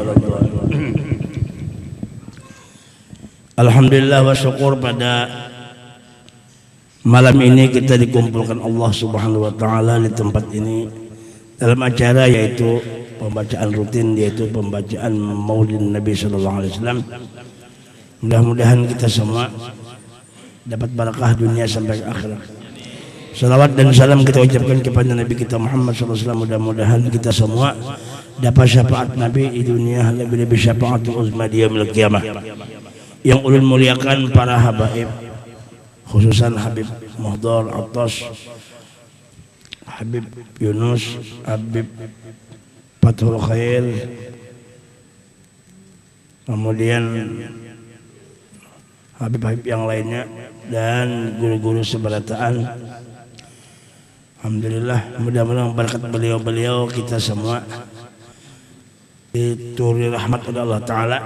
waladdallin. Alhamdulillah wa syukur pada malam ini kita dikumpulkan Allah Subhanahu wa taala di tempat ini dalam acara yaitu pembacaan rutin, yaitu pembacaan Maulid Nabi sallallahu alaihi wasallam. Mudah-mudahan kita semua dapat barakah dunia sampai akhirat. Salawat dan salam kita ucapkan kepada Nabi kita Muhammad SAW. Mudah-mudahan kita semua dapat syafaat Nabi di dunia, lebih-lebih syafaatul uzma di yaumil qiyamah. Yang ulun muliakan para habaib, khususan Habib Muhdar Atas, Habib Yunus, Habib Fathul Khair, kemudian Habib-habib yang lainnya dan guru-guru seberataan. Alhamdulillah, mudah-mudahan berkat beliau-beliau kita semua dituri rahmat oleh Allah Ta'ala,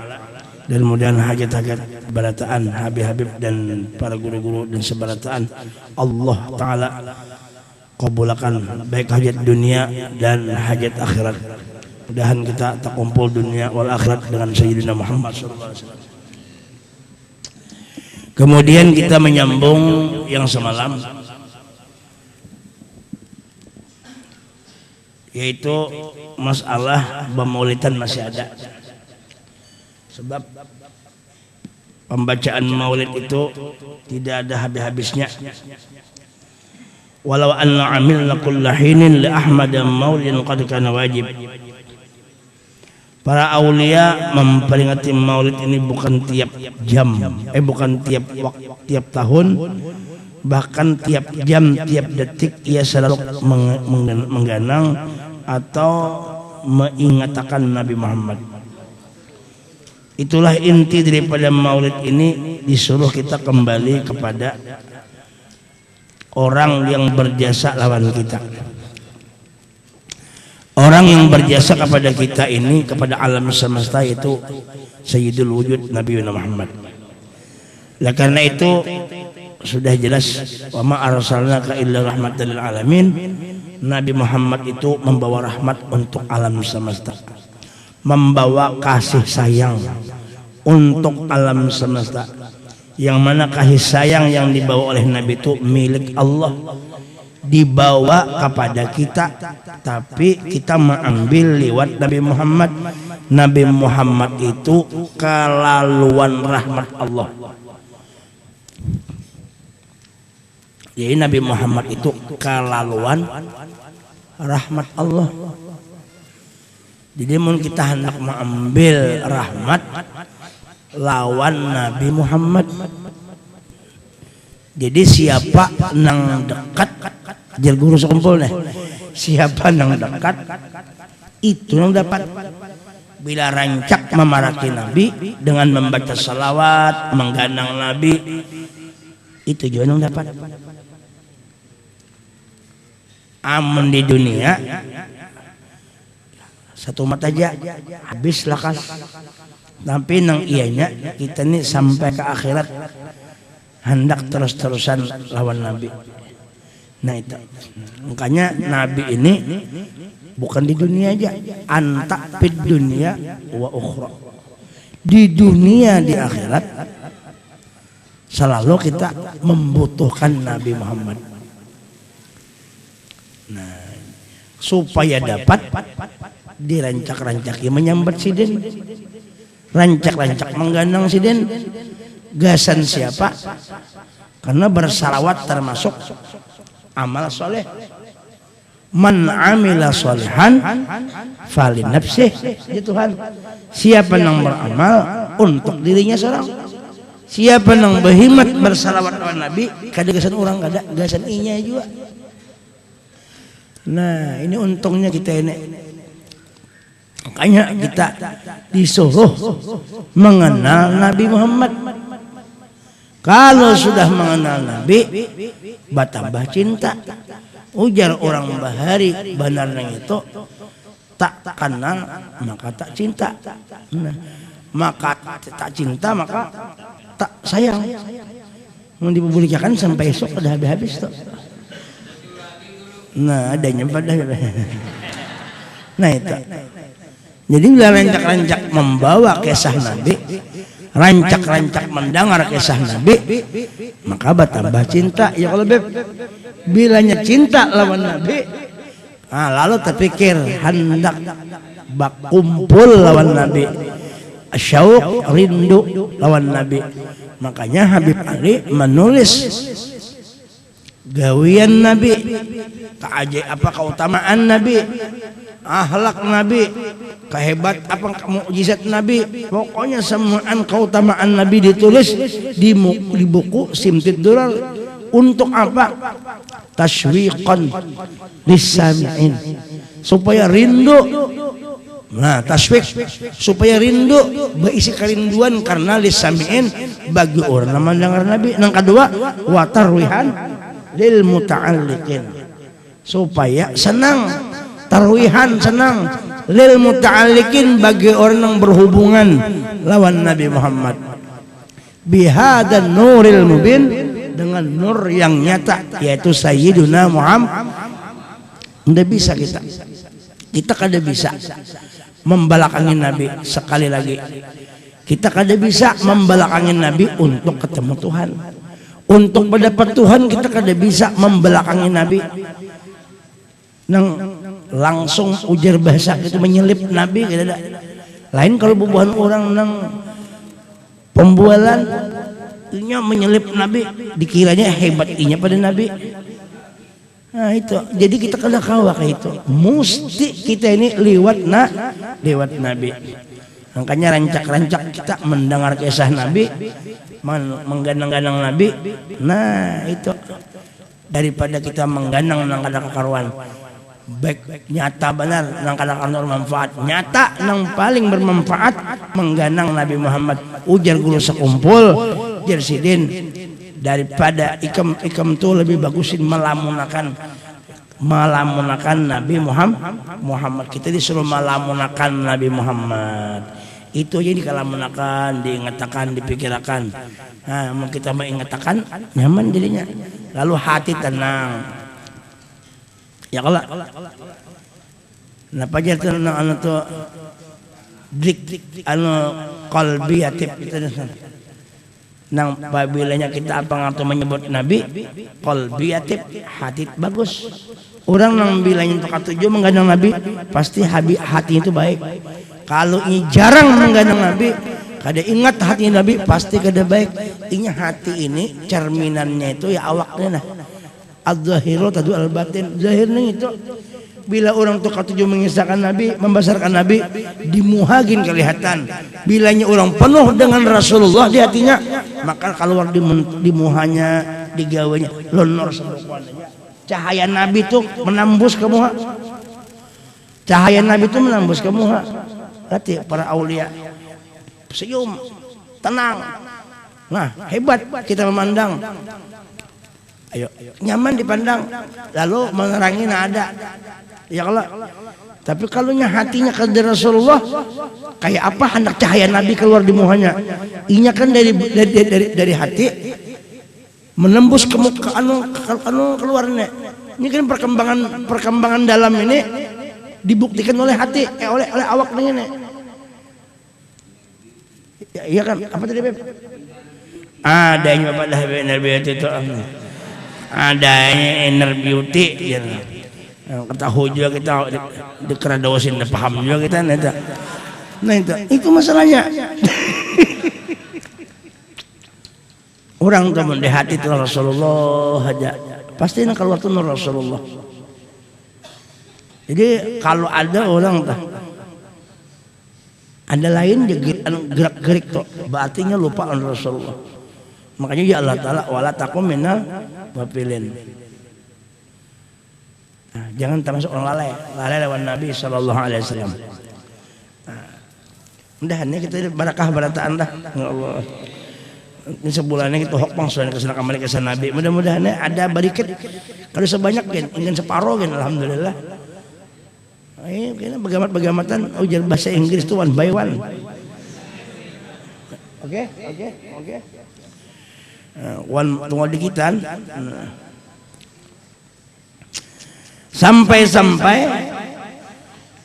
dan mudah-mudahan hajat-hajat berataan habib-habib dan para guru-guru dan seberataan Allah Ta'ala kabulkan, baik hajat dunia dan hajat akhirat. Mudah-mudahan kita terkumpul dunia wal akhirat dengan Sayyidina Muhammad SAW. Kemudian kita menyambung yang semalam, yaitu masalah pemaulidan masih ada. Sebab pembacaan maulid itu tidak ada habis-habisnya. Walau anna amilna kulla hinin li Ahmad maulidin qad kana wajib. Para aulia memperingati maulid ini bukan tiap jam, bukan tiap tahun, bahkan tiap jam, tiap detik ia selalu mengganang atau mengingatkan Nabi Muhammad. Itulah inti daripada maulid ini, disuruh kita kembali kepada orang yang berjasa lawan kita. Orang yang berjasa kepada kita ini, kepada alam semesta, itu Sayyidul Wujud Nabi Muhammad. Nah, karena itu sudah jelas, wa ma arsalnaka illa rahmatan lil alamin. Nabi Muhammad itu membawa rahmat untuk alam semesta, membawa kasih sayang untuk alam semesta, yang mana kasih sayang yang dibawa oleh Nabi itu milik Allah, dibawa kepada kita, tapi kita mengambil lewat Nabi Muhammad. Nabi Muhammad itu kelaluan rahmat Allah. Jadi Nabi Muhammad itu kelaluan rahmat Allah. Jadi mun kita hendak mengambil rahmat lawan Nabi Muhammad. Jadi siapa nang dekat, jar guru sekumpul nih, siapa nang dekat itu nang dapat. Bila rancak memaraki Nabi dengan membaca salawat, mengganang Nabi, itu juga nang dapat. Amun di dunia satu mata aja habis lakas, tapi nang ianya kita nih sampai ke akhirat hendak terus-terusan lawan Nabi. Nah itu makanya Nabi ini bukan di dunia aja, anta fid dunia wa ukhra, di dunia di akhirat selalu kita membutuhkan Nabi Muhammad. Nah, supaya dapat dirancak-rancaki menyambat siden, rancak-rancak mengganang siden. Gasan siapa? Karena bersalawat termasuk amal soleh. Man amila solehan fali nafsih, ya Tuhan. Siapa yang beramal untuk dirinya seorang. Siapa yang berhimmat bersalawat kepada Nabi, kada gasan orang, kada gasan inya juga. Nah, ini untungnya kita ini. Makanya kita disuruh mengenal Nabi Muhammad. Kalau sudah mengenal Nabi, bertambah cinta. Ujar orang bahari benarnya itu, tak kenal maka tak cinta. Nah, maka tak cinta maka tak sayang. Mau dipublikakan sampai esok udah habis-habis tuh. Nah, adanya pada. Nah itu. Jadi bila rancak-rancak membawa kisah Nabi, rancak-rancak mendengar kisah Nabi, maka bertambah cinta. Ya kalau beb, bilanya cinta lawan Nabi, lalu terpikir hendak kumpul lawan Nabi, syauq rindu lawan Nabi. Makanya Habib Ali menulis gawian Nabi, keutamaan Nabi, akhlak Nabi, kehebat mukjizat Nabi, pokoknya semuaan keutamaan Nabi ditulis di buku Simtid Durar. Untuk apa? Tashwiqan lisami'in, supaya rindu. Nah, taswik supaya rindu, berisi kerinduan karena lisami'in bagi orang yang mendengar Nabi. Yang kedua, wa tarwihan lil muta'alliqin, supaya senang, tarwihan senang, lil muta'alliqin bagi orang yang berhubungan lawan Nabi Muhammad. Bihadan nuril mubin, dengan nur yang nyata, yaitu Sayyiduna Muhammad. Tidak bisa kita kada bisa membelakangi Nabi. Sekali lagi, kita kada bisa membelakangi Nabi untuk ketemu Tuhan, untuk mendapat Tuhan. Kita kada bisa membelakangi Nabi nang langsung ujar bahasa itu menyelip Nabi. Kada lain kalau bubuhan orang nang pembualan inya menyelip Nabi, dikiranya hebat inya pada Nabi. Nah itu, jadi kita kada kawa kayak itu. Mesti kita ini lewat Nabi. Makanya rancak-rancak kita mendengar kisah Nabi, mengganang-ganang Nabi. Nah itu, daripada kita mengganang nang kada kakaruan, baik nyata benar nang kada karuan manfaat, nyata nang paling bermanfaat mengganang Nabi Muhammad. Ujar guru sekumpul, ujar sidin, daripada ikam tuh lebih bagusin melamunakan Nabi Muhammad. Kita disuruh melamunakan Nabi Muhammad. Itu aja dikalamunakan, diingatakan, dipikirakan. Nah, mau kita mengingatakan nyaman jadinya. Lalu hati tenang. Ya kalau kenapa aja tenang anu tuh qalbi atib itu nang babilanya kita apa ngatu menyebut Nabi qalbi atib, hati bagus. Orang nang bilangin untuk katujuh menggandang Nabi pasti hati itu baik. Kalau ini jarang menggandang Nabi, kada ingat hati Nabi, pasti kada baik. Ingat hati ini cerminannya itu ya awaknya nah. Az-zahiru tadu al-batin. Zahirnya itu bila orang tuh katujuh mengisahkan Nabi, membesarkan Nabi, dimuhagin kelihatan. Bilanya orang penuh dengan Rasulullah di hatinya, maka keluar di muhanya, di gawanya, lonor semuanya. Cahaya Nabi itu menembus ke muha. Cahaya Nabi itu menembus ke muha. Berarti para aulia senyum, tenang. Nah, hebat kita memandang. Ayo, nyaman dipandang. Lalu menerangi nada. Ya kalau, tapi kalau hatinya ke Rasulullah, kayak apa hendak cahaya Nabi keluar di muhanya? Inya kan dari hati menembus ke anu keluarnya. Ini kan perkembangan dalam ini dibuktikan oleh hati, oleh awak ini. Ya, iya kan? Apa tadi Beb? Adanya Bapak dah inner beauty itu. Adanya inner beauty ya. Ketahu juga kita dikeradosin, paham juga kita neta. Nah itu masalahnya. Orang teman di hati itu Rasulullah aja, pasti nak keluar tuh Rasulullah. Jadi kalau ada orang ada lain gerak-gerik tuh, berartinya lupa Rasulullah. Makanya ya Allah Ta'ala wala takum minal wafilin. Nah, jangan termasuk orang lalai lawan Nabi Sallallahu Alaihi Wasallam. Mudah-mudahan kita barakah barataan dah. Ya Allah. Ini sebulannya kita hokpang soalnya kesana kembali ke Nabi. Mudah-mudahan ada barikat. Kalau sebanyak kan, ingin separuh kan, alhamdulillah. Ini kayaknya begamat-begamatan ujar bahasa Inggris itu one by one. Oke. One tunggu dikitan. Sampai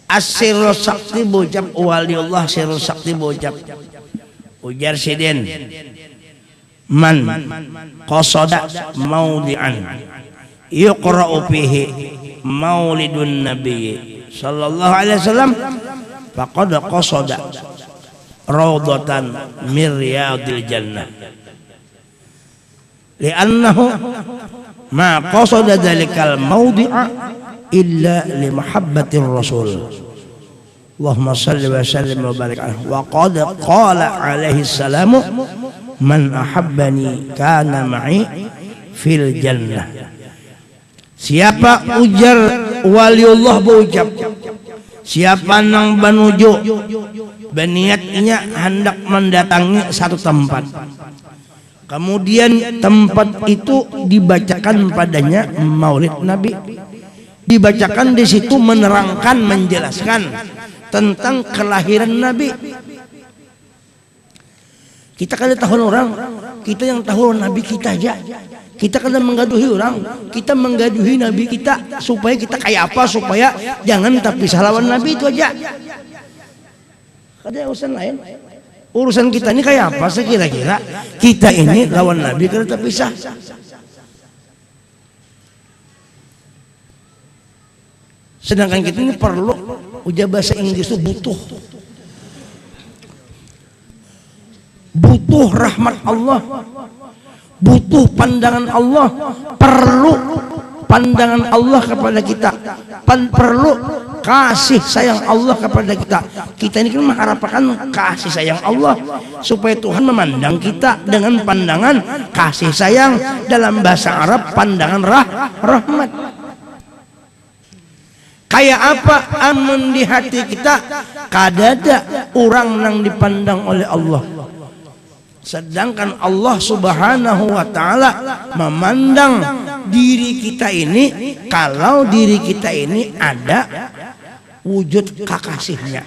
As-sirru sakti bocap waliullah sirru sakti bocap. Ujar sidin man qasada maudi'an yuqra'u fihi maulidun nabiy sallallahu alaihi wasallam faqad qasada raudatan min riyadil jannah li'annahu ma qasada dzalikal maudi'a illa li mahabbatir rasul. Allahumma salli wa sallim wa barik alaihi wa qad qala alaihi salamu man ahabbani kana ma'i fil jannah. Siapa ujar waliullah berucap, siapa nang menuju berniatnya hendak mendatangi satu tempat, kemudian tempat itu dibacakan padanya maulid Nabi, dibacakan di situ menerangkan, menjelaskan tentang kelahiran Nabi. Kita kada tahu orang, kita yang tahu Nabi kita aja. Kita kada menggaduhi orang, kita menggaduhi Nabi kita supaya kita kayak apa, supaya jangan terpisah lawan Nabi, itu aja. Kada urusan lain. Urusan kita ini kayak apa sekira-kira kita ini lawan Nabi kada terpisah. Sedangkan kita ini perlu ujar bahasa Inggris itu butuh rahmat Allah, butuh pandangan Allah, perlu pandangan Allah kepada kita, perlu kasih sayang Allah kepada kita. Kita ini kan mengharapkan kasih sayang Allah supaya Tuhan memandang kita dengan pandangan kasih sayang, dalam bahasa Arab pandangan rahmat. Kayak apa amun di hati kita kadada orang yang dipandang oleh Allah, sedangkan Allah subhanahu wa ta'ala memandang diri kita ini, kalau diri kita ini ada wujud kekasihnya,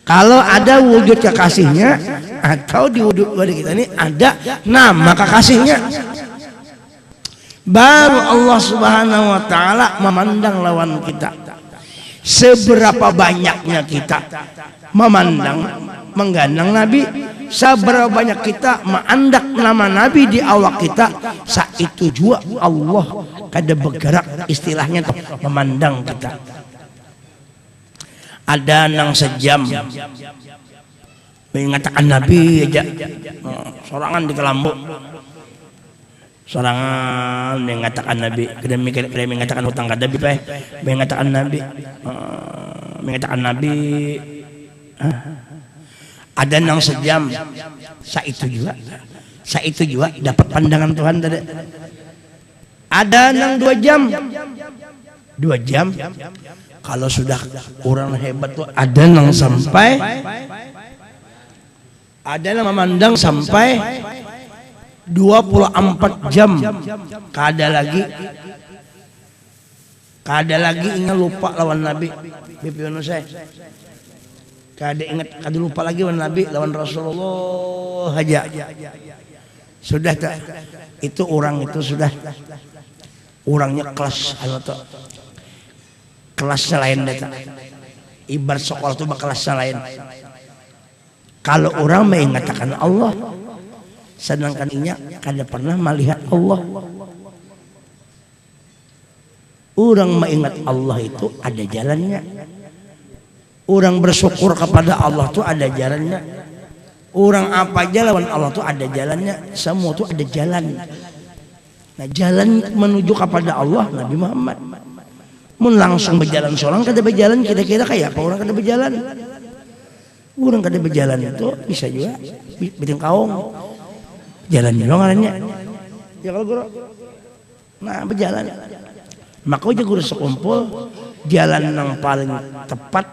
kalau ada wujud kekasihnya, atau di wujud diri kita ini ada nama kekasihnya, baru Allah subhanahu wa ta'ala memandang lawan kita. Seberapa banyaknya kita memandang, menggandang Nabi, seberapa banyak kita mengandak nama Nabi di awak kita, saat itu juga Allah kada bergerak, istilahnya tuh memandang kita. Ada nang sejam mengatakan Nabi aja, sorangan di kelambu, sorangan mengatakan Nabi, kada mengatakan hutang kada bi pae, mengatakan Nabi, mengatakan Nabi. Ada nang sejam, saat itu juga dapat pandangan Tuhan tadi. Ada nang 2 jam, kalau sudah orang hebat tuh ada nang sampai, ada nang memandang sampai 24 jam. Kada lagi ingat lupa lawan Nabi. Bipiono saya kada ingat, kada lupa lagi lawan Nabi, lawan Rasulullah aja. Sudah tak? Itu orang itu sudah orangnya kelas atau kelasnya lain data. Ibarat sekolah itu kelasnya lain. Kalau orang mengatakan Allah, sedangkan inya kada pernah melihat Allah. Orang mengingat Allah itu ada jalannya. Orang bersyukur kepada Allah itu ada jalannya. Orang apa aja lawan Allah itu ada jalannya. Semua itu ada jalan. Nah, jalan menuju kepada Allah Nabi Muhammad. Mun langsung berjalan seorang kada berjalan, kira-kira kayak apa orang kada berjalan? Orang kada berjalan itu bisa juga bikin kaung. Jalan juga ngarannya. Ya kalau guru, nah berjalan. Maka aja guru sekumpul, jalan yang paling tepat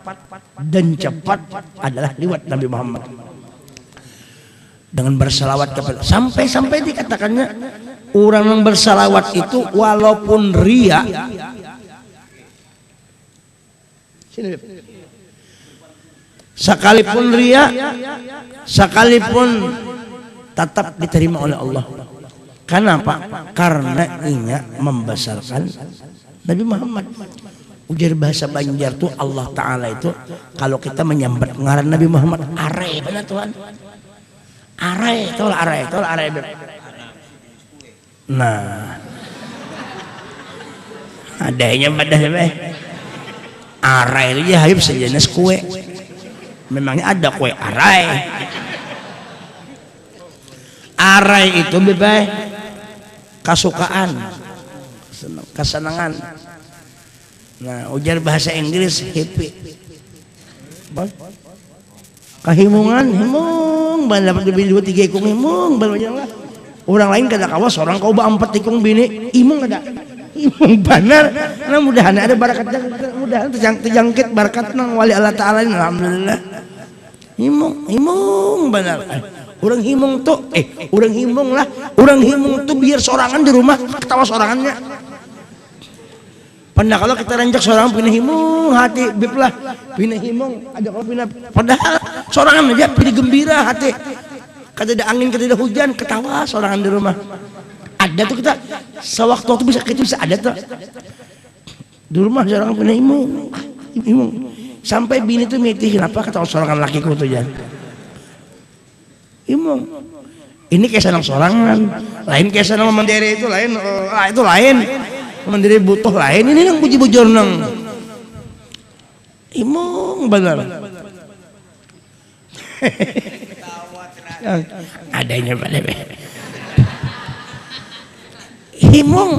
dan cepat adalah lewat Nabi Muhammad. Dengan bersalawat kepada, sampai dikatakannya orang yang bersalawat itu walaupun ria, sekalipun ria, sekalipun tetap diterima oleh Allah. Kenapa? Karena inya membesarkan Nabi Muhammad. Ujar bahasa Banjar tuh Allah Ta'ala itu kalau kita menyambat ngaran Nabi Muhammad are benar Tuhan. Are, tol are. Nah, adanya pada are itu ya habib sejenis kue. Memangnya ada kue arai. Arai itu bebas kasukaan, kesenangan. Nah, ujar bahasa Inggris happy. Kahimungan, himung, ban dapat lebih 2-3 ikung himung, ban lah. Orang lain kada kawas, orang kau ba 4 ikung bini, imung kada. Imung benar. Nah, mudahan ada barakat, mudahan terjangkit barakat nang wali Allah Ta'ala, alhamdulillah. Himung benar. Orang himung tuh, orang himung lah. Orang himung tuh biar sorangan di rumah ketawa sorangannya. Pernah kalau kita renjak seorang pindah himung hati bib lah, pindah himung ada kalau pindah padahal sorangan aja pindah gembira hati. Kada ada angin, kada ada hujan, ketawa sorangan di rumah. Ada tuh kita sewaktu bisa ada tuh di rumah seorang pindah himung. Sampai bini tuh mitih kenapa ketawa sorangan lakiku tuh ya. Himung. Ini kayak senang sorangan, lain kayak senang mandiri itu lain, itu lain. Mandiri butuh lain, ini yang puji bujur nang imung benar. Adanya pada himung.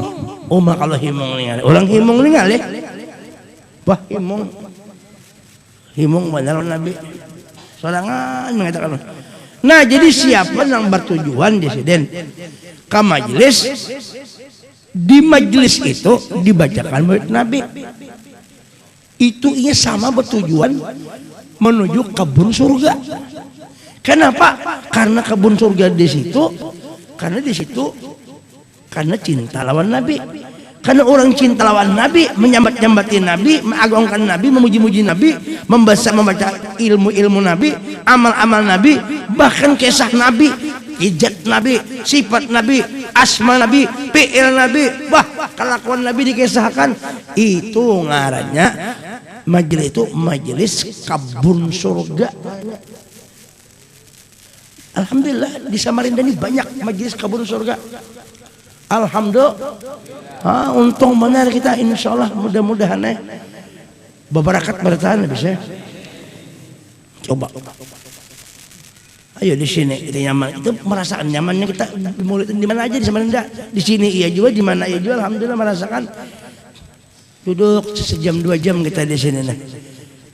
Kalau himung nih, orang himung nih nggak wah himung benar Nabi. Sorangan mengatakan. Nah, jadi siapa yang bertujuan disiden ke majelis? Di majelis itu dibacakan maulid Nabi. Itu ia sama bertujuan menuju kebun surga. Kenapa? Karena kebun surga di situ, karena cinta lawan Nabi. Karena orang cinta lawan Nabi, menyambat-nyambati Nabi, mengagungkan Nabi, memuji-muji Nabi, membaca ilmu-ilmu Nabi, amal-amal Nabi, bahkan kisah Nabi, ijat Nabi, sifat Nabi, asma Nabi, fi'il Nabi, kelakuan Nabi dikisahkan. Itu ngarannya majelis, itu majelis kebun surga. Alhamdulillah di Samarinda ini banyak majelis kebun surga. Alhamdulillah. Untung benar kita, insya Allah mudah-mudahan beberakat bertahan bisa. Coba. Ayo di sini itu nyaman, itu merasakan nyamannya kita mulut di mana aja di Samarinda. Di sini iya juga, di mana iya juga, alhamdulillah merasakan. Duduk sejam 2 jam kita di sini nah.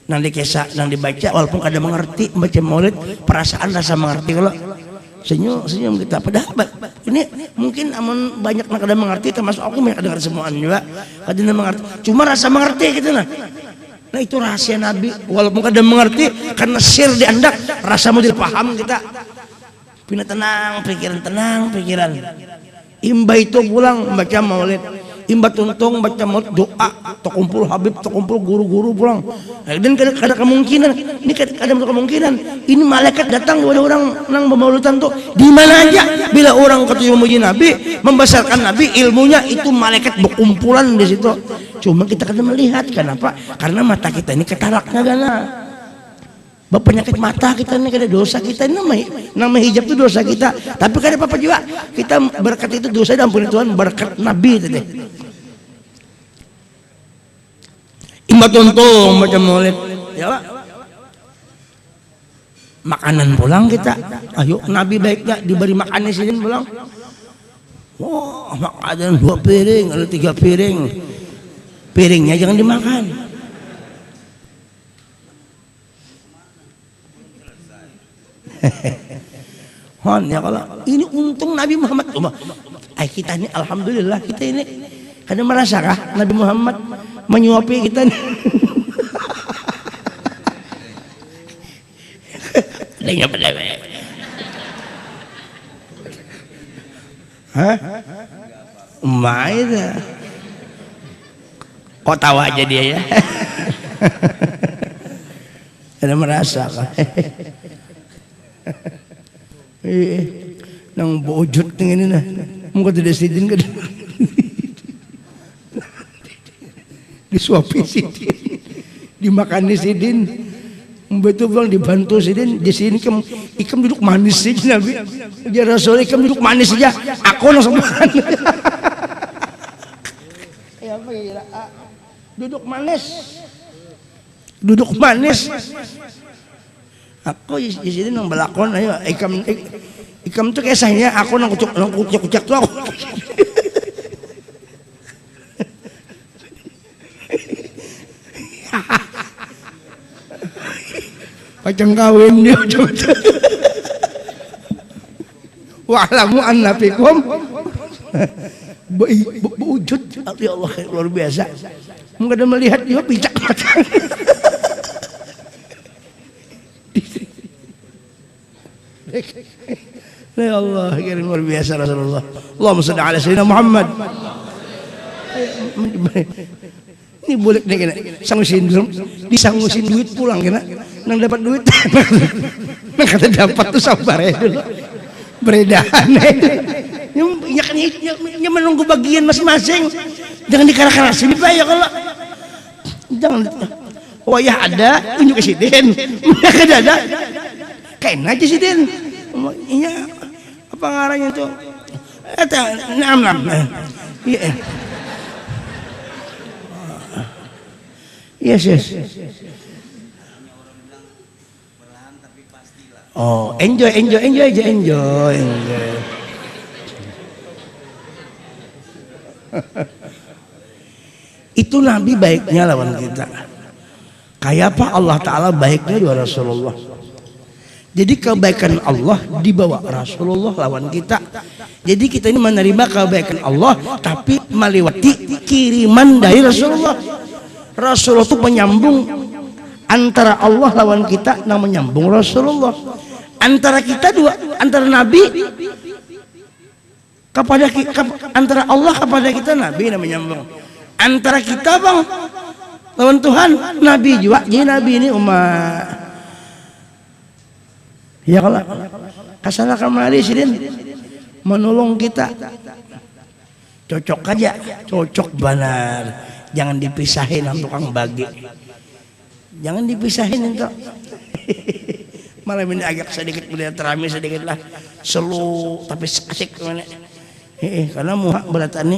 Nang dikesah, nang dibaca, walaupun kada mengerti baca maulid, perasaan rasa mengerti kalau senyum kita. Padahal ini mungkin amun banyak nak kada mengerti, termasuk aku yang dengar semuaan juga kada mengerti. Cuma rasa mengerti gitu nah. Nah itu rahasia Nabi, walaupun kada mengerti karena sir diandak, rasa mau dipaham kita. Pina tenang pikiran. Imba itu pulang baca maulid, imba tuntung baca maulid, doa, terkumpul habib, terkumpul guru-guru pulang. Dan kada kemungkinan, ini kada kemungkinan. Ini malaikat datang kepada orang nang pemaulidan tuh di mana aja. Bila orang ketujuh memuji Nabi, membesarkan Nabi, ilmunya itu malaikat berkumpulan di situ. Cuma kita kada melihat, kenapa? Karena mata kita ini ketaraknya gana. Penyakit mata kita ini kada dosa kita ini nama hijab itu dosa kita. Tapi kada apa-apa juga. Kita berkat itu dosa diampuni Tuhan, berkat Nabi itu deh. Imba tuntung macam maulid. Ya Pak. Makanan pulang kita. Ayo Nabi baik gak diberi makan di sini pulang. Wah, makanan 2 piring, ada 3 piring. Piringnya jangan dimakan. Hon ya kalau ini untung Nabi Muhammad. Kita ini alhamdulillah kita ini kada merasakah Nabi Muhammad menyuapi kita nih. Dengar pada dah. Kok tawa aja dia ya. Ada merasa kan. Nang bojot ini nah. Muka tidak sidin kan. disuapi Sidin, dimakan Sidin, betul bang dibantu Sidin. Di sini ikam duduk manis sih Nabi. Ya Rasul ikam duduk manis saja, aku langsung makan. Ya apa kira? Duduk manis. Aku di sini nang belakon, ayo ikam tuh kayak saya, aku nang kucak tuh aku. Pacang kawin dia coba. Wa'lamu anna fikum wujud. Ya Allah luar biasa. Mungkin ada melihat dia bijak mata. Ya Allah kira luar biasa Rasulullah. Allahumma shalli ala sayyidina Muhammad. Ini boleh nih kena sangusin disangusin duit pulang kena nang dapat duit nang kata dapat tuh sabar ya dulu beredahan ya menunggu bagian masing-masing, jangan dikarak-karasin Pak ya. Kalau jangan wayah ada unjuk ke Sidin mereka ada kain aja Sidin iya apa ngarangnya tuh enam iya. Yes. Oh, enjoy aja, enjoy. Itu Nabi baiknya lawan kita. Kayak apa Allah Ta'ala baiknya dua Rasulullah. Jadi kebaikan Allah dibawa Rasulullah lawan kita. Jadi kita ini menerima kebaikan Allah tapi melewati kiriman dari Rasulullah. Rasulullah itu penyambung antara Allah lawan kita, namanya menyambung Rasulullah. Antara kita dua, antara Nabi kepada antara Allah kepada kita, Nabi namanya menyambung. Antara kita bang lawan Tuhan, Nabi juga. Jadi Nabi ini umat. Ya kalau kasana kamari Sidin menolong kita, cocok aja, cocok benar. Jangan dipisahin sama tukang bagi, jangan dipisahin itu. Malam ini agak sedikit terami sedikit lah, selu tapi asik mana. Karena muha beratani,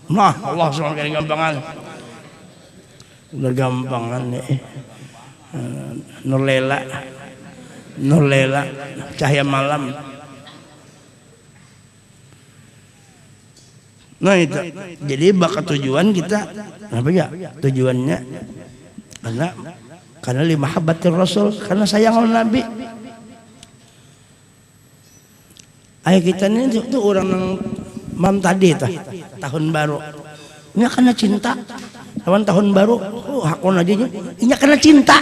nah Allah SWT gampangan, udah gampangan nih. Nurlela, cahaya malam. Nah itu, jadi bakat tujuan kita apa ya? Tujuannya karena limahabbatir Rasul, karena sayang sama Nabi. Ayah kita ini tuh orang yang mam tadi tahun baru. Ini karena cinta. Lawan tahun baru, hakon aja ini karena cinta.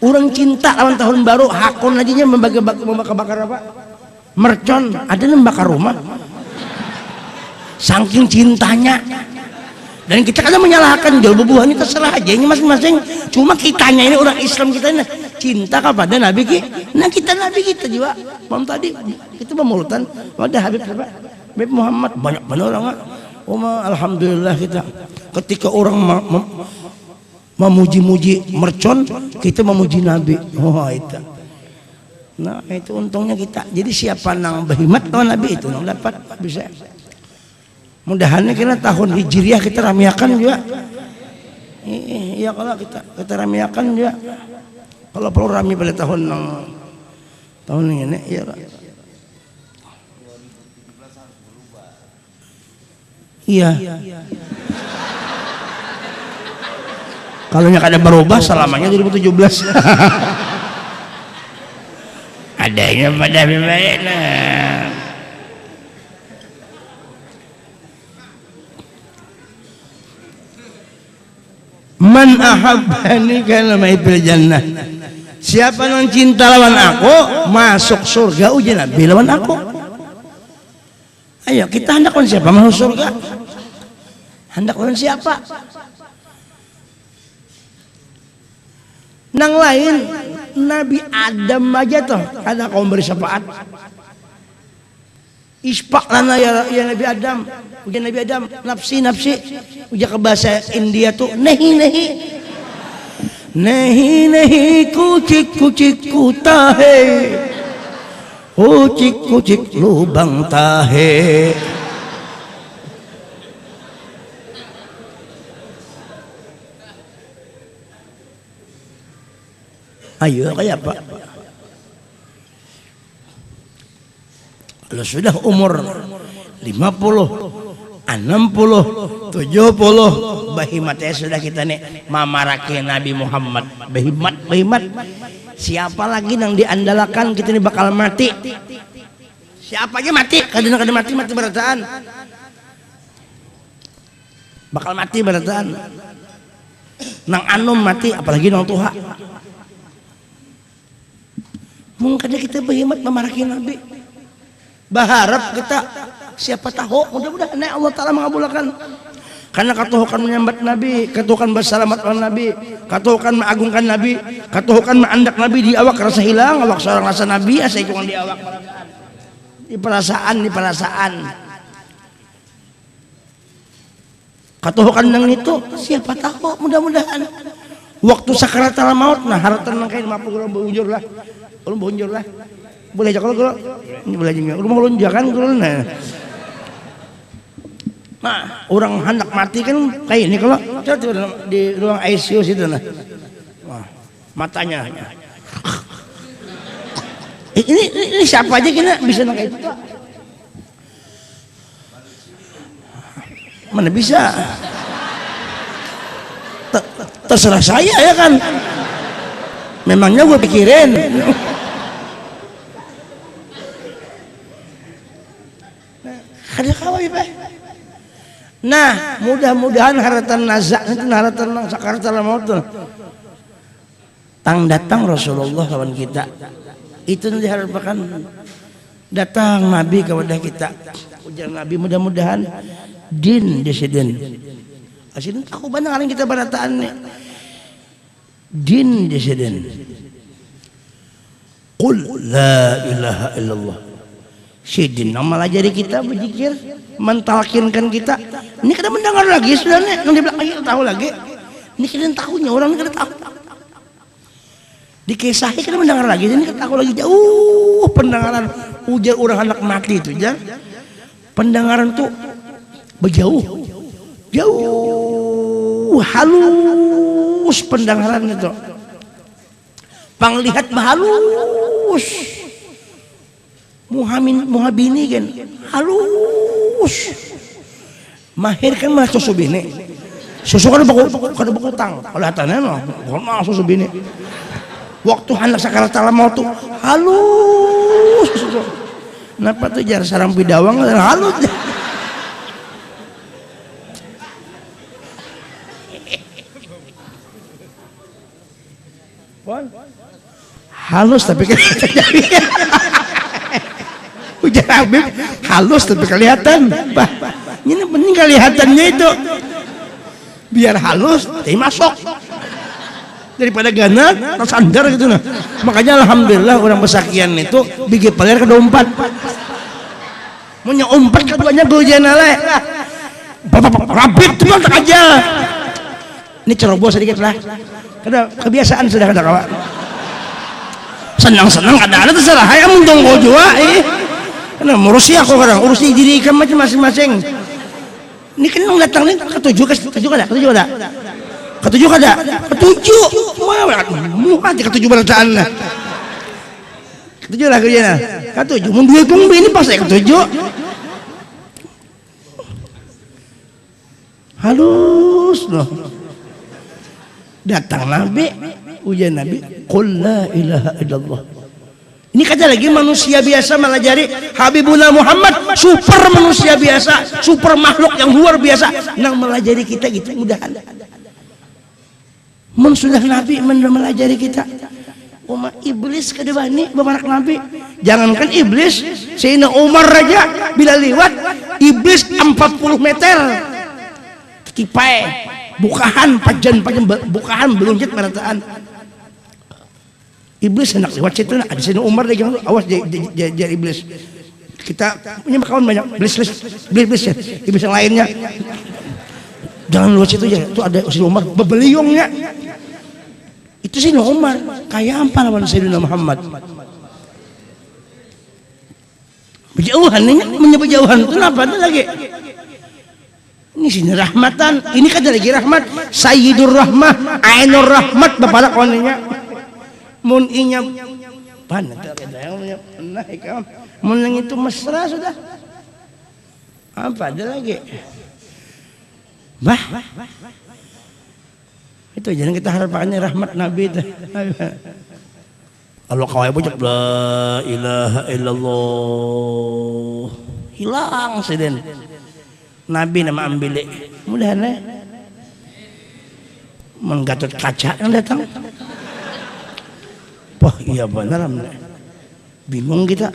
Orang cinta lawan tahun baru, hakon aja membakar apa? Mercon, ada yang bakar rumah. Saking cintanya, dan kita kadang menyalahkan jual bubuhan itu terserah aja ini masing-masing. Cuma kitanya ini orang Islam kita ini cinta kepada Nabi kita. Nah kita Nabi kita juga. Mam tadi kita memulutan ada Habib Muhammad banyak benar orang. Alhamdulillah kita ketika orang memuji-muji mercon, kita memuji Nabi. Oh itu. Nah itu untungnya kita. Jadi siapa nang berhimat lawan Nabi itu nang dapat bisa. Mudahannya kira tahun Hijriah kita ramiakan juga. Iya kalau kita ramiakan juga. Kalau perlu rami pada tahun ini ya. Iya. Kalau yang ada berubah selamanya 2017. Adanya pada bimayana. Man ahabbani kana ma'i fil jannah. Siapa yang cinta lawan aku masuk surga. Uji Nabi lawan aku. Ayo kita hendak lawan siapa masuk surga? Hendak lawan siapa? Nang lain Nabi Adam aja tuh ada kaum beri syafaat. Ispak lana ya Nabi Adam. Ujar Nabi Adam, nafsi nafsi. Ujar ke bahasa India tuh nahi nahi. Nahi nahi kucik kucik kutahe. Kucik kucik lubang tahe. Ayo kayak apa? Kalau sudah umur 50, 60, 70, bahimatnya sudah kita nih mamarake Nabi Muhammad. Bahimat. Siapa lagi yang diandalkan kita ini bakal mati? Siapa aja mati? Kadang-kadang mati berataan. Bakal mati berataan. Nang anum mati, apalagi nang tuha. Mungkin kita berhemat memarahi Nabi. Berharap kita siapa tahu mudah-mudahan Allah Ta'ala mengabulkan. Karena katuhukan menyambat Nabi, katuhukan bersalamat oleh Nabi, katuhukan mengagungkan Nabi, katuhukan mengandak Nabi di awak rasa hilang, awak seorang rasa Nabi asa ikungan di awak di perasaan. Katuhukan yang itu siapa tahu mudah-mudahan waktu sakaratul maut nah haratan kain 50 berujur lah. Ulun bonjol lah. Boleh aja kalau ini boleh aja. Ulun mau lunjakan kalau nah, orang hendak mati kan kayak ini kalau di ruang ICU situ nah. Wah, matanya. Ini siapa aja kena bisa kayak itu? Mana bisa? Terserah saya ya kan. Memangnya gue pikirin. Ada kawai pak. Nah, mudah-mudahan haratan nazak itu haratan nang sakaratul maut. Tang datang Rasulullah lawan kita. Itu diharapkan datang Nabi kepada kita. Ujar Nabi mudah-mudahan din desiden. Asin aku banang kita barataan nih. Din desiden. Qul la ilaha illallah. Sidin nama lajari kita berzikir, mentalkinkan kita. Ini kita mendengar lagi sudah nih, yang di belakang kita tahu lagi. Ini kita tahunya orang ini kita tahu. Dikesahi kita mendengar lagi, ini kita tahu lagi jauh pendengaran ujar orang anak mati itu jar. Pendengaran tuh berjauh, jauh halus pendengaran itu. Panglihat halus. Muhabini kan halus. Mahir kan mah susu bini. Susu kan kada bakutang. Kelihatannya mah susu bini. Waktu anak sakaratul maut tuh halus. Kenapa tuh jar sarang pidawang halus. Halus tapi kan ujar Habib halus tapi kelihatan. Ini penting kelihatannya itu biar halus tapi masuk daripada ganas tersandar gitu nah. Makanya alhamdulillah orang pesakian itu bikin pelir ke dompet mau nyompat keduanya gojan ale rapit cuma tak aja ini ceroboh sedikit lah karena kebiasaan sudah ada kawan senang-senang kadang-kadang terserah ya untung kau jua karena ngurusi aku kadang urusi diri kamu masing-masing. Ini kan yang datang nih ketujuh kada mau mati ketujuh bacaan lah ketujuh lah kerjanya ketujuh mau dua kumbi ini pas saya ketujuh halus loh datang Nabi ujian Nabi qul la ilaha illallah. Ini kata lagi manusia biasa melajari Habibuna Muhammad super manusia biasa super makhluk yang luar biasa yang melajari kita gitu mudahan sudah Nabi melajari kita Umar iblis kedewani bapak Nabi jangankan iblis Sayyidina Umar raja bila lewat iblis 40 meter kipai bukahan pajan bukahan belum jet merataan iblis hendak lewat situ ada Sayyidina Umar lagi awas jadi iblis Kita punya kawan banyak, blis ya, iblis yang lainnya. Jangan luas itu aja, itu ada Sayyidina Umar bebeliungnya. Itu Sayyidina Umar, kayak apa lawan Sayyidina Muhammad? Berjauhan nih, menyebut jauhan itu apa itu lagi? Ini sini rahmatan, ini kan lagi rahmat. Sayyidur Rahmah, Ainur Rahmat, bapak konenya. Mun inya pan nah ikam mun yang itu mesra sudah. Apa ada lagi? Bah. Itu jangan kita harapkannya rahmat Nabi itu. Kalau kau bocok la ilaha illallah hilang siden. Nabi nama ambil mudah-mudahan menggatot kaca yang datang. Wah iya benar, bingung kita.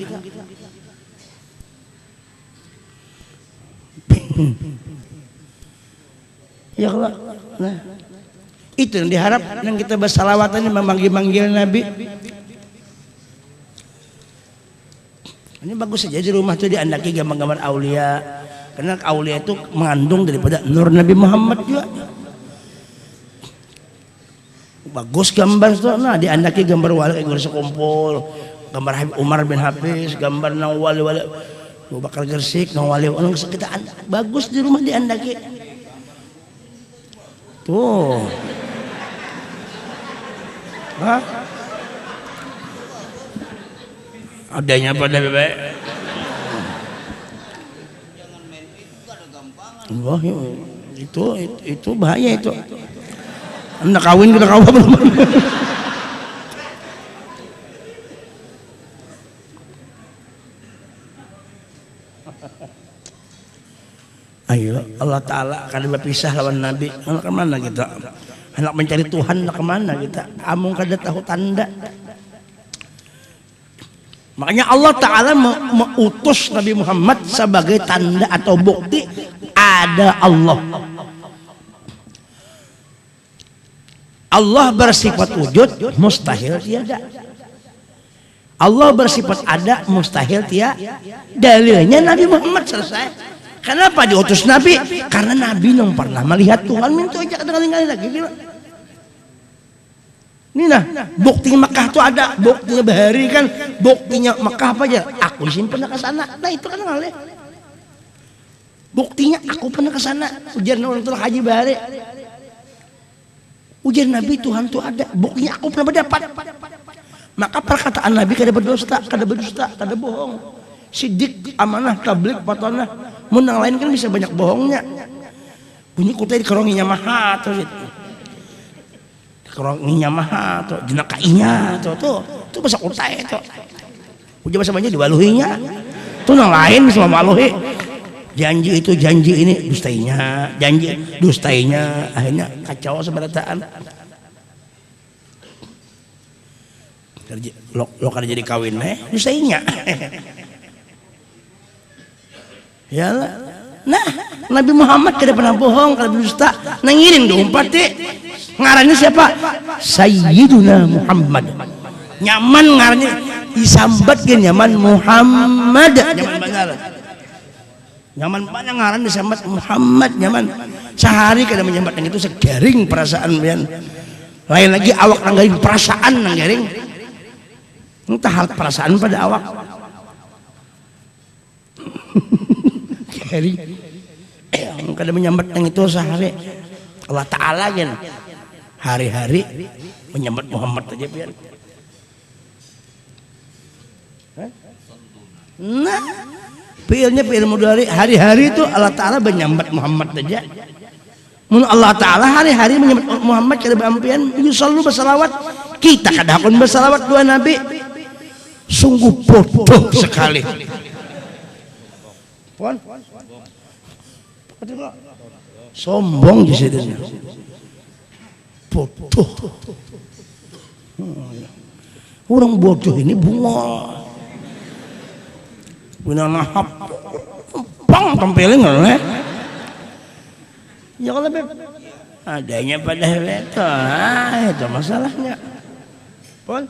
Ya Allah, nah itu yang diharap yang kita bersalawatan memanggil-manggil Nabi. Ini bagus saja di rumah tuh diandaki gambar-gambar aulia, karena aulia itu mengandung daripada nur Nabi Muhammad juga. Bagus gambar tuh, nah diandaki gambar wali kayak sekumpul, gambar Habib Umar bin Hafiz, gambar nang wali-wali Abu Bakar Gersik, nang wali orang kita bagus di rumah diandaki. Tuh, hah? Adanya pada bebek. Wah, itu bahaya itu. Anda kawin kita kawin belum? Ayo Allah Ta'ala akan berpisah lawan Nabi. Anak kemana kita? Anak mencari Tuhan, anak kemana kita? Amung kada tahu tanda. Makanya Allah Ta'ala mengutus Nabi Muhammad sebagai tanda atau bukti ada Allah. Allah bersifat wujud, mustahil tiada. Allah bersifat ada, mustahil tiada. Dalilnya Nabi Muhammad selesai. Kenapa diutus Nabi? Karena Nabi yang pernah melihat Tuhan. Minta aja kali-kali lagi. Ini nah, buktinya Mekah itu ada, buktinya Bahari kan, buktinya Mekah apa aja? Aku pernah ke sana. Nah itu kan ngalih. Buktinya aku pernah ke sana. Ujian orang tua Haji Bahari. Ujian Nabi Tuhan itu ada, buktinya aku pernah berdapat. Maka perkataan Nabi kada berdusta, kada bohong. Sidik, amanah, tablik, patanah. Menang lain kan bisa banyak bohongnya. Bunyi kutai dikeronginya maha tuh. Keronginya maha tuh, jenakainya tuh bahasa kutai tuh. Ujian bahasa banyak diwaluhinya. Tuh nang lain bisa memaluhi. Janji itu janji ini dustainya, janji dustainya, akhirnya kacau seberataan. Lo kan jadi kawin dustainya. Ya lah. Nah, Nabi Muhammad tidak pernah bohong, kalau dusta. Nangiring diumpat ngarannya siapa? Sayyiduna Muhammad. Nyaman ngarannya disambat kan nyaman Muhammad. Nyaman benar. Nyaman banyak ngaran disambat Muhammad nyaman. Sehari kada menyambat yang itu segaring perasaan pian. Lain lagi awak nang garing perasaan nang garing. Entah hal perasaan pada awak. Garing. Kada menyambat yang itu sehari. Allah Ta'ala kan hari-hari menyambat Muhammad aja pian. Nah, fi'ilnya fi'il mudhari, hari-hari itu Allah Ta'ala menyambat Muhammad saja. Mun Allah Ta'ala hari-hari menyambat Muhammad kada beampian yusallu bersalawat. Kita kada hakun bersalawat dua nabi. Sungguh bodoh sekali. Puan. Sombong di sini. Bodoh. Orang bodoh ini bungol. Punya nahap pang tempelin nggak ya kalau beb adanya pada itu masalahnya pun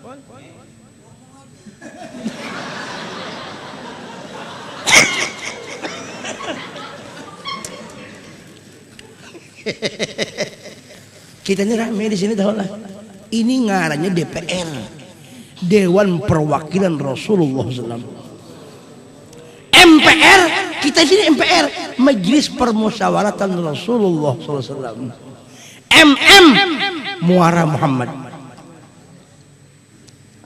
Kita ini rame di sini tahu lah. Ini ngarannya DPR, Dewan Perwakilan Rasulullah SAW. MPR, kita di sini MPR, Majelis Permusyawaratan Rasulullah SAW. Muara Muhammad.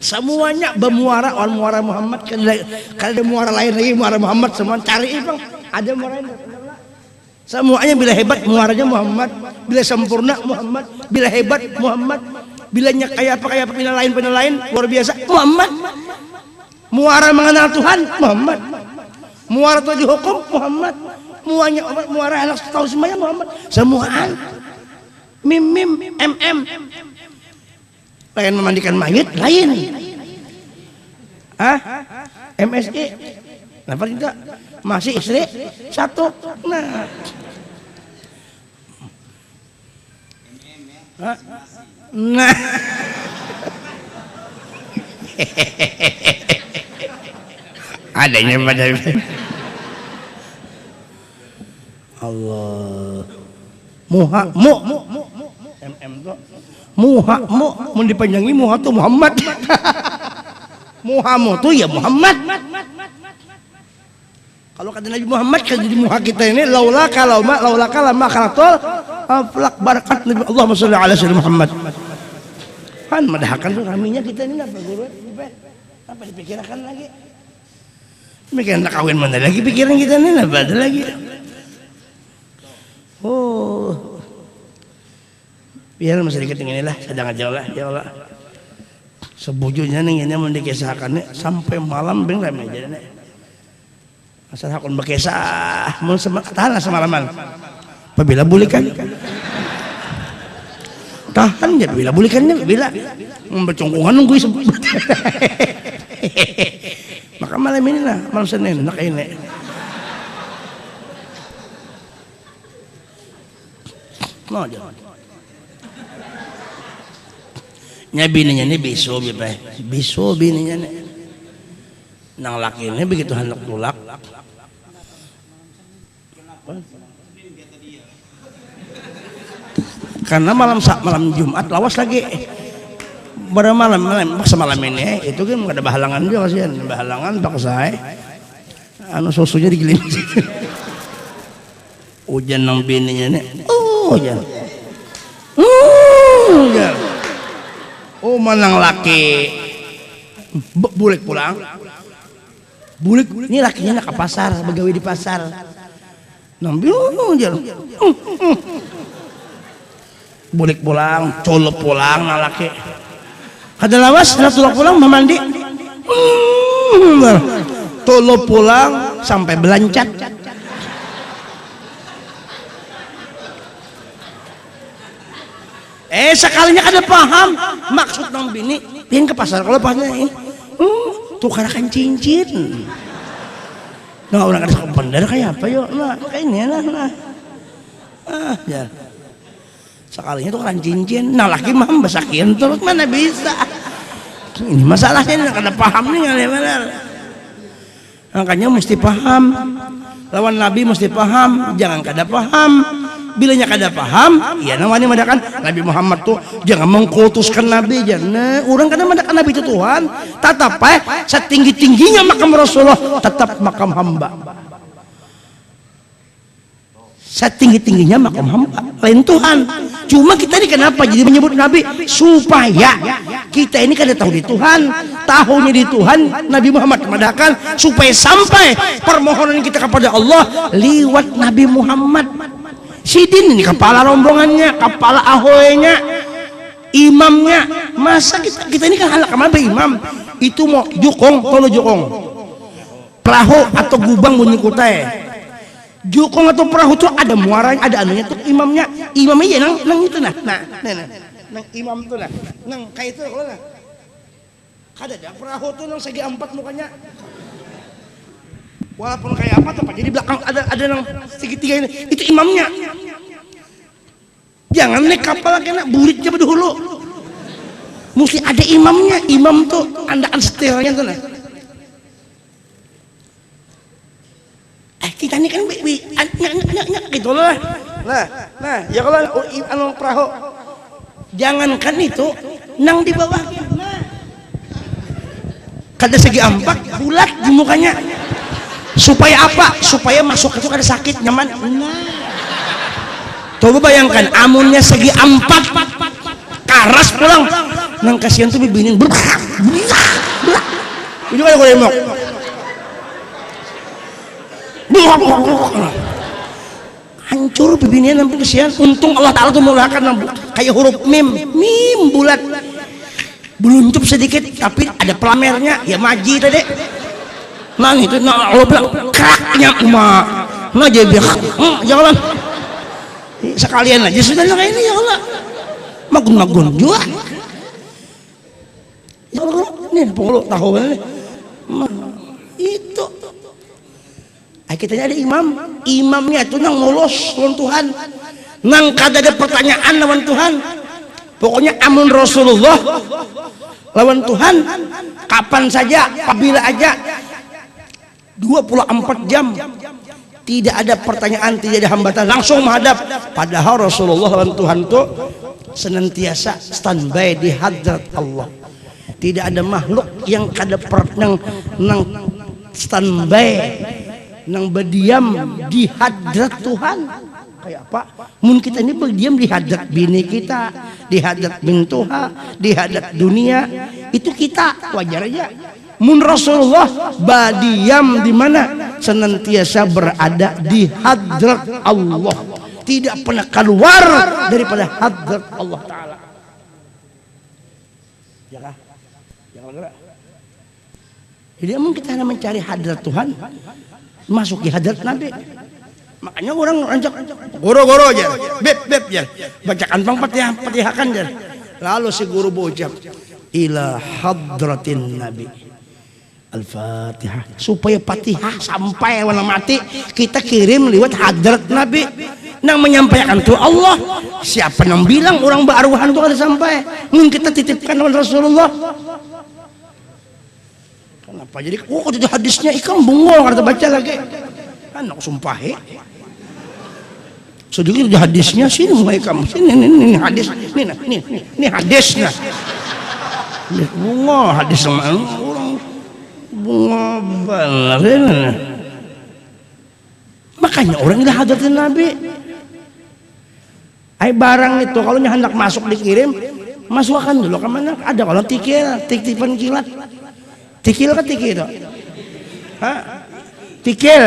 Semuanya bermuara muara Muhammad. Kalau ada muara lain lagi muara Muhammad, semua cari bang. Ada muara lain. Semuanya bila hebat muaranya Muhammad, bila sempurna Muhammad, bila hebat Muhammad, bila kayak apa pina lain luar biasa Muhammad. Muara mengenal Tuhan Muhammad. Muara itu dihukum Muhammad. Muara anak tahu semuanya Muhammad. Semuaan. Mim lain memandikan mayit lain. MSI. Kenapa kita masih istri satu? Nah. Nah. Adanya pada Allah. Muha tuh muha mau dipanjangi muha tuh Muhammad. Muhamu tuh ya Muhammad. Kalau kata Nabi Muhammad kan jadi muha kita ini laula kalama khalaqal aflaq barakat Nabi Allahumma sholli ala sayyidina Muhammad. Kan madahkan tuh raminya kita ini apa guru? Apa dipikirkan lagi? Mikirin nak kawin mana lagi pikiran kita ini apa ada lagi? Oh. Biar masih dikit ini lah, sedang aja lah, ya Allah. Sebujurnya nih ini mau dikisahkan sampai malam beng ramai aja nih. Asal hakun berkisah, mau tahan semalaman. Apabila bulikan, tahan ya. Bila bulikannya, bila bercongkongan nunggu sebut. Maka malam ini lah, malam Senin, nak ini. Mau aja. Nya bininya ini bisu bininya nih. Nang laki ini begitu hendak tulak. Karena malam Jumat lawas lagi. Pada malam semalam ini itu kan nggak ada bahalangan juga kasihan. Bahalangan tak saya. Anu susunya digelimis. Hujan nang bininya nih. Hujan. Hujan. Oh manang laki bulik pulang. Bulik ini lakinya nak ke pasar, begawi di pasar. Nambil jalan. Bulik pulang, colok pulang nah laki. Ada lawas, tulak pulang mandi. Tolo pulang sampai belancat. Sekalinya ada paham maksud nang bini pian ke pasar kalau pasnya tukarakan cincin. Nah orang ada bener kayak apa yuk nah kayaknya nah ya sekalinya tukaran cincin nah laki mah besakin terus mana bisa ini masalahnya ini ada paham nih nggak benar makanya mesti paham lawan Nabi mesti paham jangan kada paham. Bilanya kada paham, ya namanya madakan Nabi Muhammad tuh jangan mengkultuskan Nabi jangan. Orang kada madakan Nabi itu Tuhan, tetap setinggi-tingginya makam Rasulullah tetap makam hamba. Setinggi-tingginya makam hamba lain Tuhan. Cuma kita ini kenapa jadi menyebut Nabi supaya kita ini kada tahu di Tuhan, tahunya di Tuhan Nabi Muhammad madakan supaya sampai permohonan kita kepada Allah liwat Nabi Muhammad. Sidin ini kepala rombongannya, kepala ahoynya, imamnya. Masa kita ini kan halak kemana imam? Itu mau jukong, tolo jukong, perahu atau gubang bunyi kutai. Jukong atau perahu tuh ada muaranya, ada anunya tuh imamnya ya nang itu nah imam tuh nang kayak itu kalau nah. Ada perahu tuh nang segi empat mukanya. Walaupun kayak apa tapi jadi belakang ada yang segitiga ini itu imamnya. Jangan naik kapal kena buritnya dulu. Mesti ada imamnya. Imam tuh andaan setirnya tuh nah. Kita ini kan gitu lah. Nah, ya kalau anu perahu jangankan itu nang di bawah. Nah. Kada segi ampak bulat di mukanya. Supaya apa? Supaya masuk itu kada sakit nyaman. Nah. Coba bayangkan amunnya segi ampak karas pulang. Nang kasihan tuh bibinin itu kayak gue emok. Hancur bibirnya nampak kesian. Untung Allah Ta'ala tuh mulakan kayak huruf mim bulat beluncup sedikit tapi ada pelamernya ya maji tadi nah itu nah Allah bilang kraknya emak nah jadi jangan sekalian aja sudah kayak ini ya Allah magun juga ya Allah nih pokoknya tahu itu kita ada imamnya itu nang ngulos lawan Tuhan nang kada ada pertanyaan lawan Tuhan pokoknya amun Rasulullah lawan Tuhan kapan saja apabila aja 24 jam tidak ada pertanyaan tidak ada hambatan langsung menghadap padahal Rasulullah lawan Tuhan itu senantiasa standby di hadrat Allah tidak ada makhluk yang kada nang standby nang berdiam di hadrat Tuhan kayak apa? Mun kita ini berdiam di hadrat bini kita, di hadrat bintuha, di hadrat dunia, itu kita wajar aja. Mun Rasulullah berdiam di mana? Senantiasa berada di hadrat Allah, tidak pernah keluar daripada hadrat Allah Taala. Ya kah? Jangan gerak. Jadi mun kita mencari hadrat Tuhan, masuk di hadrat Nabi. Makanya orang rancak goro-goro aja, beb aja, bacakan patihakan aja. Lalu si guru bocap ila hadratin Nabi Al-Fatihah supaya Fatihah sampai warna mati kita kirim lewat hadrat Nabi nang menyampaikan tuh Allah siapa yang bilang orang beruruhan tuh ada sampai mungkin kita titipkan dengan Rasulullah kenapa jadi itu hadisnya ikan bungol kata baca lagi anak sumpah sedikit di hadisnya sini mulai kamu sini ini hadis ini hadisnya bunga hadis sama orang bunga benar makanya orang udah hadatin Nabi barang itu kalau hendak masuk dikirim masukkan dulu ke mana ada kalau tikipan kilat tikil kan tikil tikil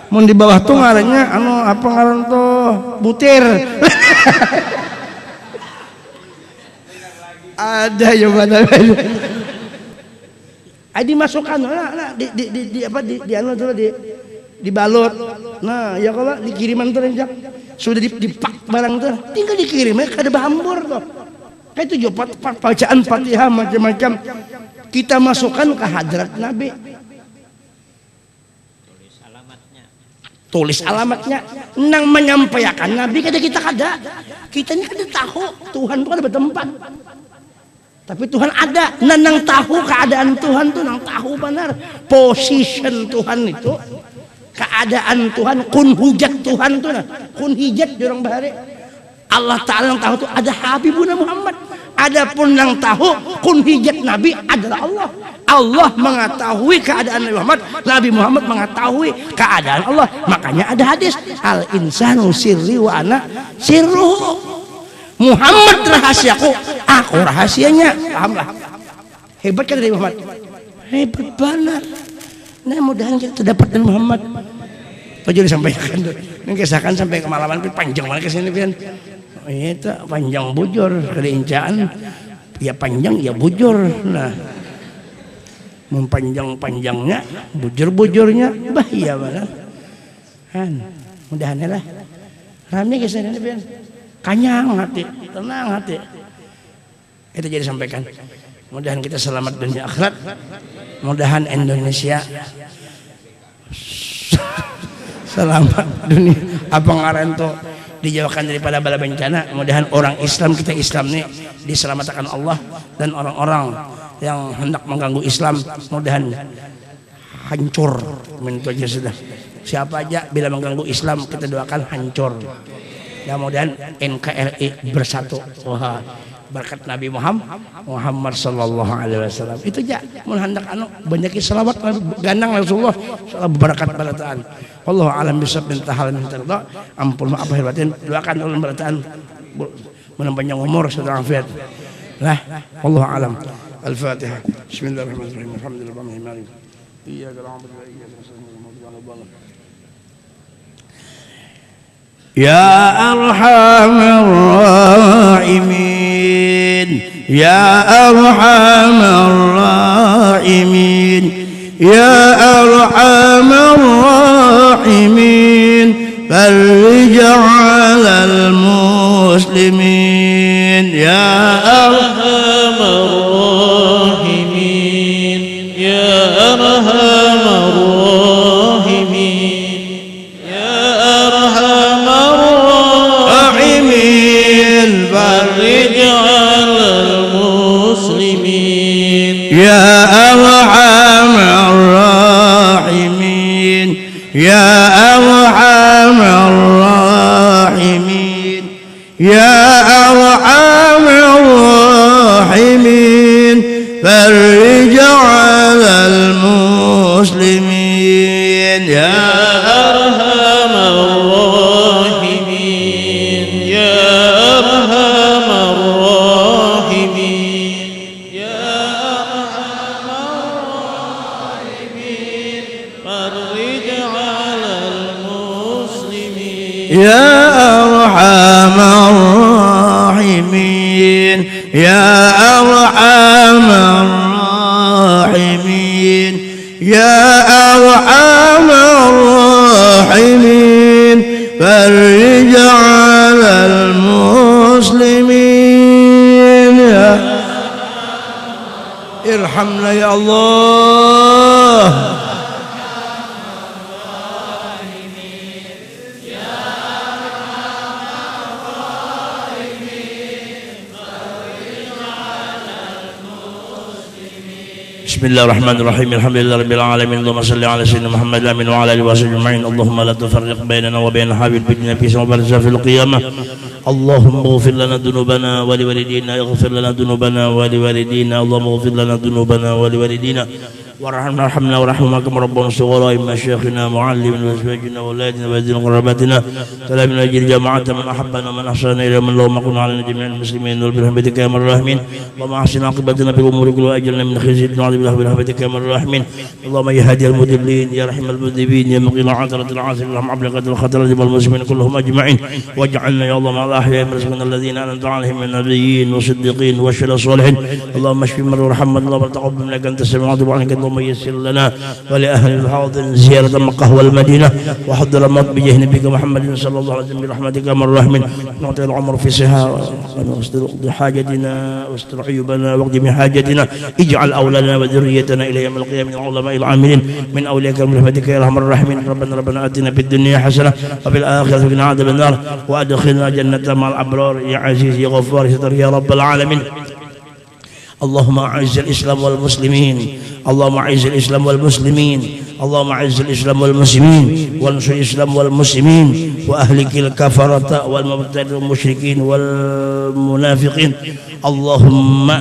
mun di bawah tuh ngarannya apa ngaran tuh butir ada yang mana dimasukkan di anu tuh dibalut nah ya kalau dikiriman tuh renjak sudah dipak barang tuh tinggal dikirimnya kada bahambur tuh kayak itu juga bacaan Fatihah macam-macam kita masukkan ke hadrat Nabi tulis alamatnya nang menyampaikan Nabi kita ini kada tahu Tuhan itu ada bertempat tapi Tuhan ada nang tahu keadaan Tuhan tuh nang tahu benar position Tuhan itu keadaan Tuhan kun hujat Tuhan tuh nah kun hijat di orang bahari Allah Ta'ala yang tahu tuh ada Habibuna Muhammad adapun yang tahu kun hijat Nabi adalah Allah mengetahui keadaan Nabi Muhammad mengetahui keadaan Allah makanya ada hadis al insanu sirri wa ana sirruhu Muhammad rahasiaku aku rahasianya pahamlah hebat kan dari Muhammad hebat banget nah mudahan kita dapat dari Muhammad tujuh disampaikan ini kisahkan sampai kemalaman panjang banget kesini pian itu panjang bujur kelincaan ya panjang ya bujur nah mempanjang-panjangnya bujur-bujurnya bahaya banget kan mudahan lah rame kesana pian kanyang hati tenang hati itu jadi sampaikan mudahan kita selamat dunia akhirat mudahan Indonesia selamat dunia apa ngaran tuh dijauhkan daripada bala bencana mudahan orang Islam kita Islam nih diselamatkan Allah dan orang-orang yang hendak mengganggu Islam mudahan hancur mentu aja sudah Siapa aja bila mengganggu Islam kita doakan hancur. Mudah-mudahan NKRI bersatu. Wah, berkat Nabi Muhammad sallallahu alaihi wasallam. Itu aja mun hendak banyak selawat gandang Rasulullah berkat barataan. Wallahu alam bisawab min tahal min tarda. Ampun maaf lahir batin. Doakan ulun barataan panjang umur serta afiat. Lah, wallahu alam. Al-Fatihah. Bismillahirrahmanirrahim. Alhamdulillahirabbil alamin. Iyyaka na'budu wa iyyaka nasta'in. Ya arhamar rahimin, ya arhamar rahimin, ya arhamar rahimin, farij 'alal muslimin, ya arhamar rahimin, ya arhamar rahimin. يا أرحم الراحمين يا أرحم الراحمين يا أرحم الراحمين فرج على المسلمين يا أرحم الراحمين يا أرحم الراحمين يا أرحم الراحمين يا أرحم الراحمين يا أرحم الراحمين فرج على المسلمين ارحمنا يا الله Bismillahirrahmanirrahim. Alhamdulillahirabbil alamin. Allahumma shalli ala sayyidina Muhammad amin wa ala alihi wasahbihi ajma'in. Allahumma la tufarriq bainana wa bain habil bidna fi sawabal fil qiyamah. Allahumma ighfir lana dhunubana wa liwalidina, ighfir lana dhunubana wa liwalidina. Allahumma ighfir lana dhunubana wa liwalidina. وارحمنا ورحمكم ربنا صغرا إما شيخنا معلمنا وأزواجنا وأولادنا وأهلنا وقراباتنا سلامنا أجل جماعة من أحبنا ومن أحسن إلى من اللهم كن علينا جميع المسلمين برحمتك يا أرحم الراحمين اللهم أحسن عاقبتنا في الأمور كلها وأجرنا من خزي الدنيا وعذاب الآخرة برحمتك يا أرحم الراحمين اللهم يا هادي المذلين يا رحم المذنبين يا مقيل عثرة العاصر اللهم عبلغة الخطر والمسلمين كلهم أجمعين واجعلنا يا الله مع الأحياء من رزقنا الذين أنعمت عليهم من النبيين والصديقين والشهداء الصالحين اللهم اشف مرضى وارحمنا اللهم تقبل منك أنت السميع العليم وعنك اللهم يسر لنا ولأهل الحاضر زيارة مكة والمدينة وحضر الموت بجاه نبيك محمد صلى الله عليه وسلم برحمتك يا الراحمين نعطي العمر في صحة واستر حاجتنا واستر عيوبنا واقض حاجتنا اجعل أولادنا وذريتنا إلى يوم القيامة من العلماء العاملين من أولياءك برحمتك يا أرحم الراحمين ربنا آتنا في الدنيا حسنة وفي الآخرة قنا عذاب النار وأدخلنا جنة مع الأبرار يا عزيز يا غفار يا رب العالمين اللهم أعز الإسلام والمسلمين اللهم أعز الإسلام والمسلمين اللهم أعز الإسلام والمسلمين وانصر الإسلام والمسلمين وأهلك الكفرة والمبتدعين والمشركين والمنافقين اللهم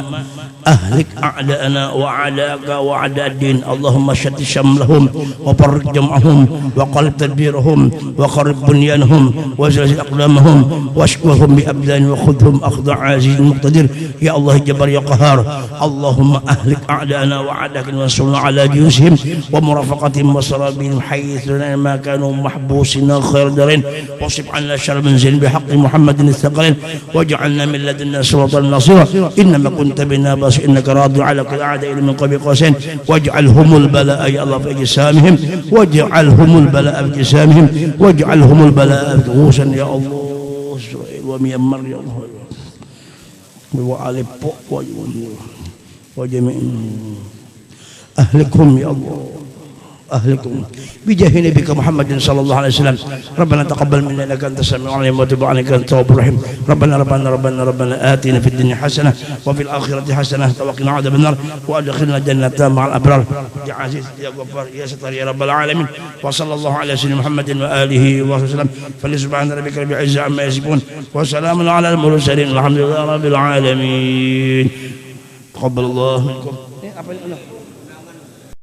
أهلك أعداءنا وأعداءك وأعداء الدين اللهم شتت شملهم وفرق جمعهم وقلب تدبيرهم وخرب بنيانهم وزلزل أقدامهم واشكرهم بأبدان وخذهم أخذ عزيز مقتدر يا الله جبار يا قهار اللهم أهلك أعداءنا وأعداءك وانصرنا على جيوشهم ومرافقتهم وسرابهم حيث ما كانوا محبوسين خير دارين واصرف عنا شر منزل بحق محمد الثقلين واجعلنا من لدنا سلطة نصيرا إنما كنت بنا بصيرا إنك راض على كل أعداء من قبل قوسين واجعلهم البلاء يا الله في أجسامهم واجعلهم البلاء في أجسامهم واجعلهم البلاء غوثا يا الله وميمر يا الله وعليبو وجميع أهلكم يا الله أهلكم بجاه نبيك محمد صلى الله عليه وسلم. ربنا تقبل منا إنك أنت السميع العليم وتب علينا أنت التواب الرحيم. ربنا آتنا في الدنيا حسنة وفي الآخرة حسنة وقنا عذاب النار وأدخلنا الجنة مع الأبرار يا عزيز يا غفار يا ستار يا رب العالمين. وصلى الله على سيدنا محمد وآله وسلم. فلسبحان ربك رب العزة عما يصفون وسلام على المرسلين الحمد لله رب العالمين. تقبل الله منكم.